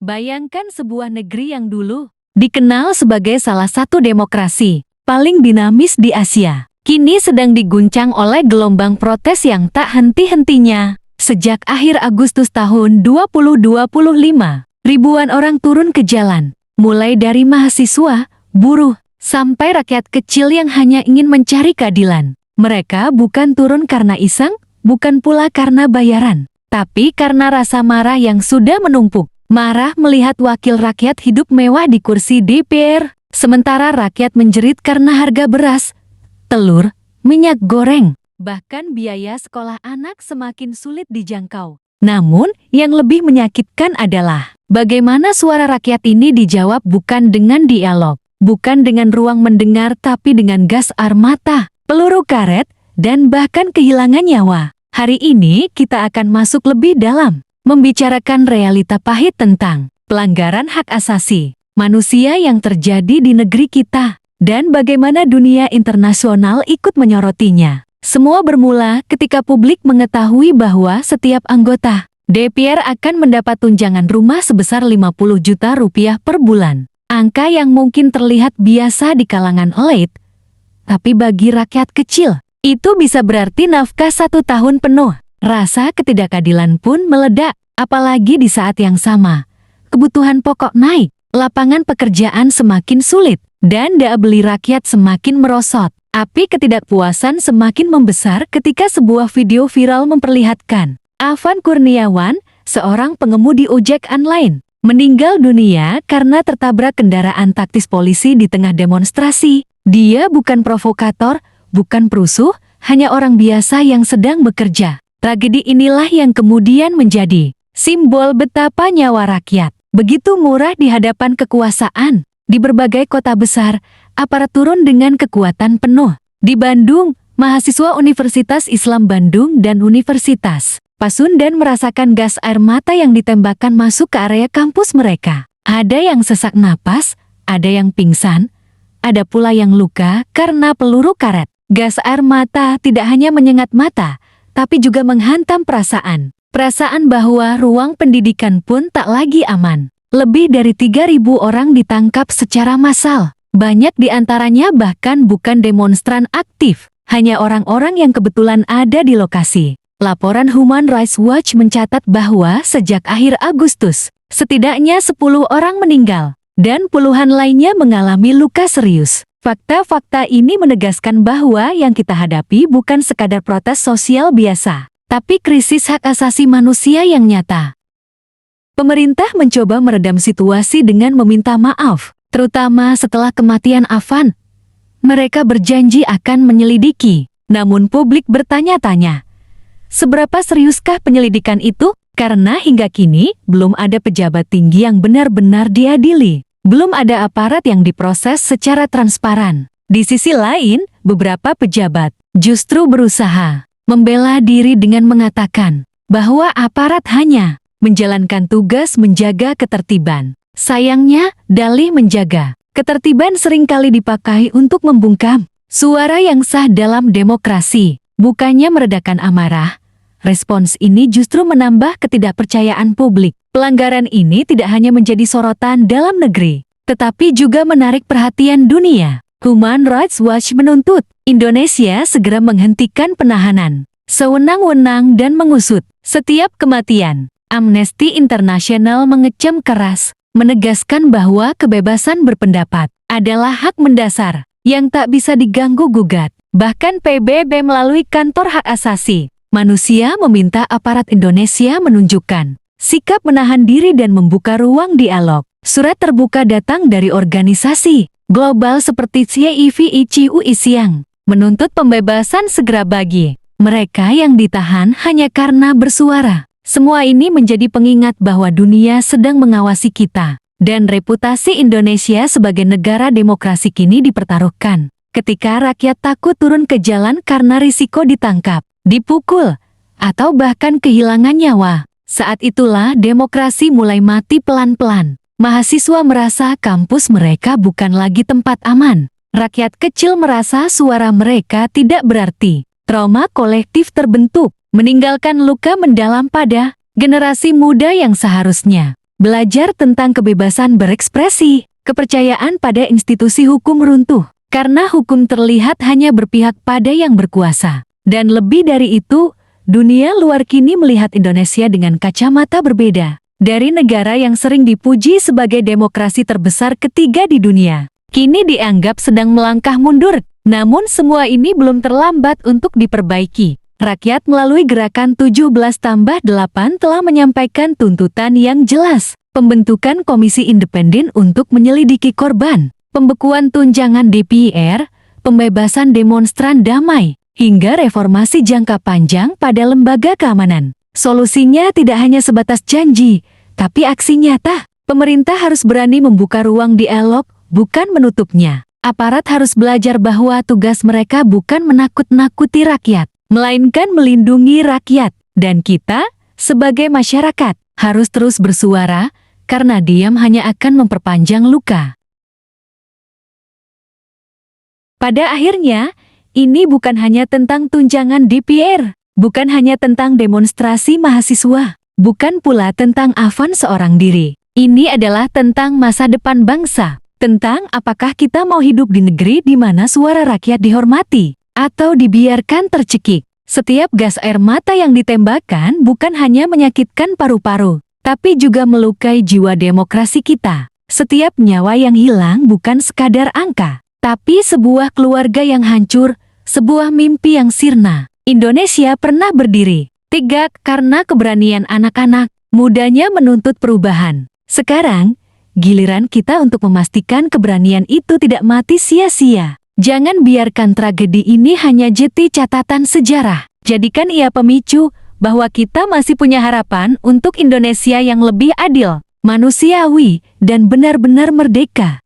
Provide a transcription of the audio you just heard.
Bayangkan sebuah negeri yang dulu dikenal sebagai salah satu demokrasi paling dinamis di Asia, kini sedang diguncang oleh gelombang protes yang tak henti-hentinya. Sejak akhir Agustus tahun 2025, ribuan orang turun ke jalan, mulai dari mahasiswa, buruh, sampai rakyat kecil yang hanya ingin mencari keadilan. Mereka bukan turun karena iseng, bukan pula karena bayaran, tapi karena rasa marah yang sudah menumpuk. Marah melihat wakil rakyat hidup mewah di kursi DPR, sementara rakyat menjerit karena harga beras, telur, minyak goreng, bahkan biaya sekolah anak semakin sulit dijangkau. Namun, yang lebih menyakitkan adalah bagaimana suara rakyat ini dijawab bukan dengan dialog, bukan dengan ruang mendengar, tapi dengan gas air mata, peluru karet, dan bahkan kehilangan nyawa. Hari ini kita akan masuk lebih dalam, membicarakan realita pahit tentang pelanggaran hak asasi manusia yang terjadi di negeri kita, dan bagaimana dunia internasional ikut menyorotinya. Semua bermula ketika publik mengetahui bahwa setiap anggota DPR akan mendapat tunjangan rumah sebesar 50 juta rupiah per bulan. Angka yang mungkin terlihat biasa di kalangan elit, tapi bagi rakyat kecil, itu bisa berarti nafkah 1 tahun penuh. Rasa ketidakadilan pun meledak, apalagi di saat yang sama. Kebutuhan pokok naik, lapangan pekerjaan semakin sulit, dan daya beli rakyat semakin merosot. Api ketidakpuasan semakin membesar ketika sebuah video viral memperlihatkan Afan Kurniawan, seorang pengemudi ojek online, meninggal dunia karena tertabrak kendaraan taktis polisi di tengah demonstrasi. Dia bukan provokator, bukan perusuh, hanya orang biasa yang sedang bekerja. Tragedi inilah yang kemudian menjadi simbol betapa nyawa rakyat begitu murah di hadapan kekuasaan. Di berbagai kota besar, aparat turun dengan kekuatan penuh. Di Bandung, mahasiswa Universitas Islam Bandung dan Universitas Pasundan merasakan gas air mata yang ditembakkan masuk ke area kampus mereka. Ada yang sesak napas, ada yang pingsan, ada pula yang luka karena peluru karet. Gas air mata tidak hanya menyengat mata, tapi juga menghantam perasaan. Perasaan bahwa ruang pendidikan pun tak lagi aman. Lebih dari 3.000 orang ditangkap secara massal. Banyak di antaranya bahkan bukan demonstran aktif, hanya orang-orang yang kebetulan ada di lokasi. Laporan Human Rights Watch mencatat bahwa sejak akhir Agustus, setidaknya 10 orang meninggal, dan puluhan lainnya mengalami luka serius. Fakta-fakta ini menegaskan bahwa yang kita hadapi bukan sekadar protes sosial biasa, tapi krisis hak asasi manusia yang nyata. Pemerintah mencoba meredam situasi dengan meminta maaf, terutama setelah kematian Afan. Mereka berjanji akan menyelidiki, namun publik bertanya-tanya, seberapa seriuskah penyelidikan itu? Karena hingga kini, belum ada pejabat tinggi yang benar-benar diadili. Belum ada aparat yang diproses secara transparan. Di sisi lain, beberapa pejabat justru berusaha membela diri dengan mengatakan bahwa aparat hanya menjalankan tugas menjaga ketertiban. Sayangnya, dalih menjaga ketertiban seringkali dipakai untuk membungkam suara yang sah dalam demokrasi. Bukannya meredakan amarah, respons ini justru menambah ketidakpercayaan publik. Pelanggaran ini tidak hanya menjadi sorotan dalam negeri, tetapi juga menarik perhatian dunia. Human Rights Watch menuntut Indonesia segera menghentikan penahanan sewenang-wenang dan mengusut setiap kematian. Amnesty International mengecam keras, menegaskan bahwa kebebasan berpendapat adalah hak mendasar yang tak bisa diganggu-gugat. Bahkan PBB melalui Kantor Hak Asasi Manusia meminta aparat Indonesia menunjukkan sikap menahan diri dan membuka ruang dialog. Surat terbuka datang dari organisasi global seperti CIVICU Isiang, menuntut pembebasan segera bagi mereka yang ditahan hanya karena bersuara. Semua ini menjadi pengingat bahwa dunia sedang mengawasi kita, dan reputasi Indonesia sebagai negara demokrasi kini dipertaruhkan. Ketika rakyat takut turun ke jalan karena risiko ditangkap, dipukul, atau bahkan kehilangan nyawa, saat itulah demokrasi mulai mati pelan-pelan. Mahasiswa merasa kampus mereka bukan lagi tempat aman. Rakyat kecil merasa suara mereka tidak berarti. Trauma kolektif terbentuk, meninggalkan luka mendalam pada generasi muda yang seharusnya Belajar tentang kebebasan berekspresi, kepercayaan pada institusi hukum runtuh. Karena hukum terlihat hanya berpihak pada yang berkuasa. Dan lebih dari itu, dunia luar kini melihat Indonesia dengan kacamata berbeda. Dari negara yang sering dipuji sebagai demokrasi terbesar ketiga di dunia, kini dianggap sedang melangkah mundur. Namun semua ini belum terlambat untuk diperbaiki. Rakyat melalui gerakan 17+8 telah menyampaikan tuntutan yang jelas. Pembentukan komisi independen untuk menyelidiki korban, pembekuan tunjangan DPR, pembebasan demonstran damai, hingga reformasi jangka panjang pada lembaga keamanan. Solusinya tidak hanya sebatas janji, tapi aksi nyata. Pemerintah harus berani membuka ruang dialog, bukan menutupnya. Aparat harus belajar bahwa tugas mereka bukan menakut-nakuti rakyat, melainkan melindungi rakyat. Dan kita, sebagai masyarakat, harus terus bersuara, karena diam hanya akan memperpanjang luka. Pada akhirnya, ini bukan hanya tentang tunjangan DPR, bukan hanya tentang demonstrasi mahasiswa, bukan pula tentang Afan seorang diri. Ini adalah tentang masa depan bangsa, tentang apakah kita mau hidup di negeri di mana suara rakyat dihormati, atau dibiarkan tercekik. Setiap gas air mata yang ditembakkan bukan hanya menyakitkan paru-paru, tapi juga melukai jiwa demokrasi kita. Setiap nyawa yang hilang bukan sekadar angka, tapi sebuah keluarga yang hancur, sebuah mimpi yang sirna. Indonesia pernah berdiri tegak karena keberanian anak-anak mudanya menuntut perubahan. Sekarang, giliran kita untuk memastikan keberanian itu tidak mati sia-sia. Jangan biarkan tragedi ini hanya jadi catatan sejarah. Jadikan ia pemicu bahwa kita masih punya harapan untuk Indonesia yang lebih adil, manusiawi, dan benar-benar merdeka.